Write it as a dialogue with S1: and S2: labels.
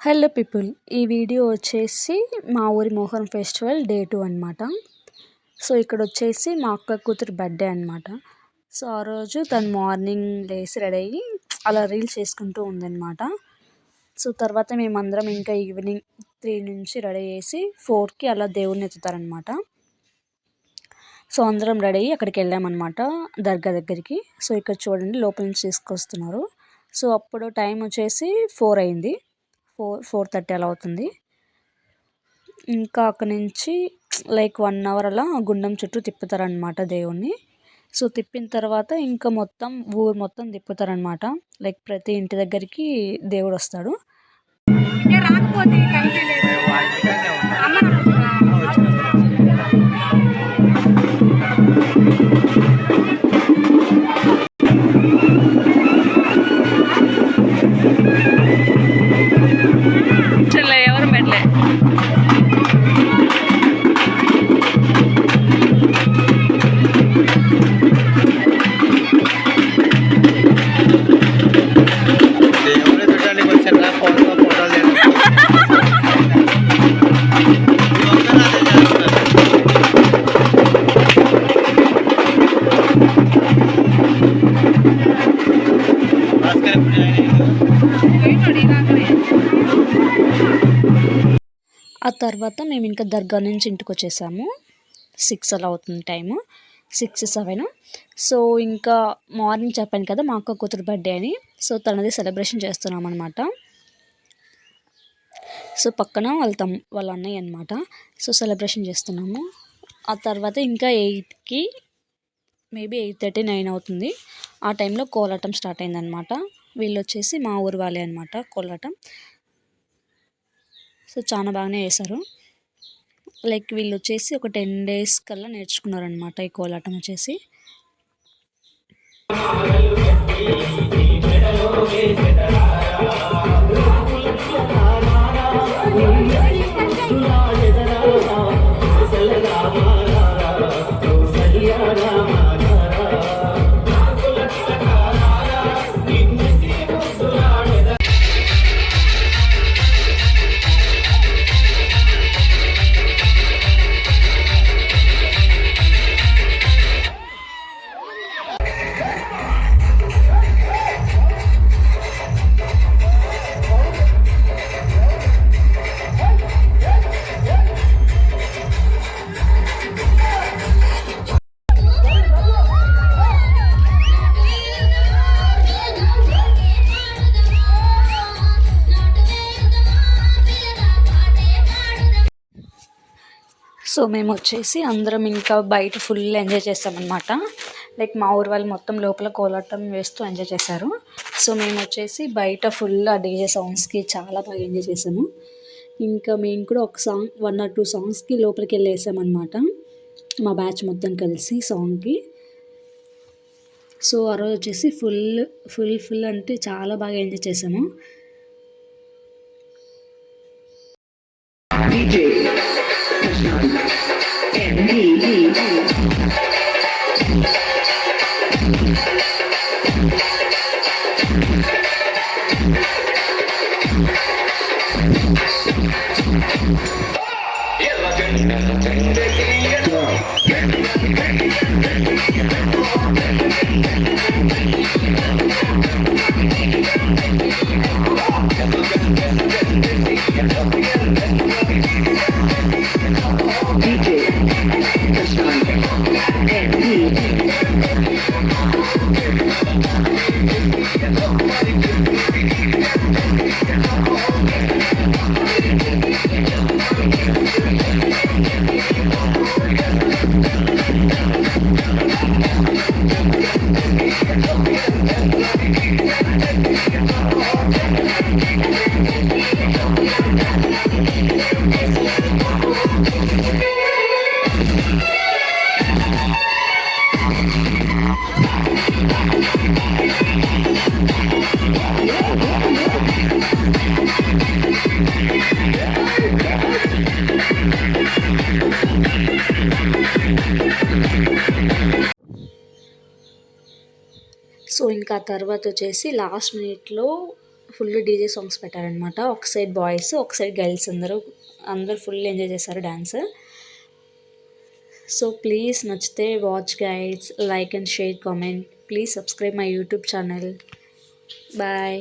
S1: Hello people, ఈ video వచ్చేసి మా ఊరి మోహరం ఫెస్టివల్ డే 2 అనమాట. సో ఇక్కడ వచ్చేసి మా అక్క కూతురు బర్త్డే అనమాట. సో ఆ రోజు తను మార్నింగ్ లేసి రెడీ అయ్యి అలా రీల్స్ చేసుకుంటూ ఉందన్నమాట. సో తర్వాత మేమందరం ఇంకా ఈవినింగ్ 3 నుంచి రెడీ చేసి 4కి అలా దేవుడిని ఎత్తుతారనమాట. సో అందరం రెడీ అయ్యి అక్కడికి వెళ్ళామన్నమాట, దర్గా దగ్గరికి. సో ఇక్కడ చూడండి, లోపల నుంచి తీసుకొస్తున్నారు. సో అప్పుడు టైం వచ్చేసి 4 అయింది, 4:30 అలా అవుతుంది. ఇంకా అక్కడి నుంచి లైక్ 1 అవర్ అలా గుండం చుట్టూ తిప్పుతారనమాట దేవుణ్ణి. సో తిప్పిన తర్వాత ఇంకా మొత్తం ఊరు మొత్తం తిప్పుతారనమాట. లైక్ ప్రతి ఇంటి దగ్గరికి దేవుడు వస్తాడు. ఆ తర్వాత మేము ఇంకా దర్గా నుంచి ఇంటికి వచ్చేసాము. 6 అలా అవుతుంది టైము, 6-7. సో ఇంకా మార్నింగ్ చెప్పాను కదా మా అక్క కూతురు బర్త్డే అని. సో తనది సెలబ్రేషన్ చేస్తున్నాం అనమాట. సో పక్కన వాళ్ళ అన్నయ్య అనమాట. సో సెలబ్రేషన్ చేస్తున్నాము. ఆ తర్వాత ఇంకా 8కి మేబీ 8:30-9 అవుతుంది. ఆ టైంలో కోలాటం స్టార్ట్ అయిందనమాట. వీళ్ళు వచ్చేసి మా ఊరు వాళ్ళే అనమాట కోలాటం. సో చాలా బాగానే వేశారు. లైక్ వీళ్ళు వచ్చేసి ఒక 10 days కల్లా నేర్చుకున్నారనమాట ఈ కోలాటం వచ్చేసి. సో మేము వచ్చేసి అందరం ఇంకా బయట ఫుల్ ఎంజాయ్ చేస్తామన్నమాట. లైక్ మా ఊరు వాళ్ళు మొత్తం లోపల కోలాటం వేస్తూ ఎంజాయ్ చేశారు. సో మేము వచ్చేసి బయట ఫుల్ ఆ డీజే సాంగ్స్కి చాలా బాగా ఎంజాయ్ చేసాము. ఇంకా మేము కూడా ఒక సాంగ్ 1 or 2 సాంగ్స్కి లోపలికి వెళ్ళి వేసామన్నమాట, మా బ్యాచ్ మొత్తం కలిసి సాంగ్కి. సో ఆ రోజు వచ్చేసి ఫుల్ అంటే చాలా బాగా ఎంజాయ్ చేసాము. సో ఇంకా తర్వాత వచ్చేసి లాస్ట్ మినిట్లో ఫుల్ డీజే సాంగ్స్ పెట్టారనమాట. ఒక సైడ్ బాయ్స్, ఒక సైడ్ గర్ల్స్ అందరూ ఫుల్ ఎంజాయ్ చేశారు డ్యాన్స్. సో ప్లీజ్ నచ్చితే watch guides, like and share, comment. Please subscribe my YouTube channel. Bye.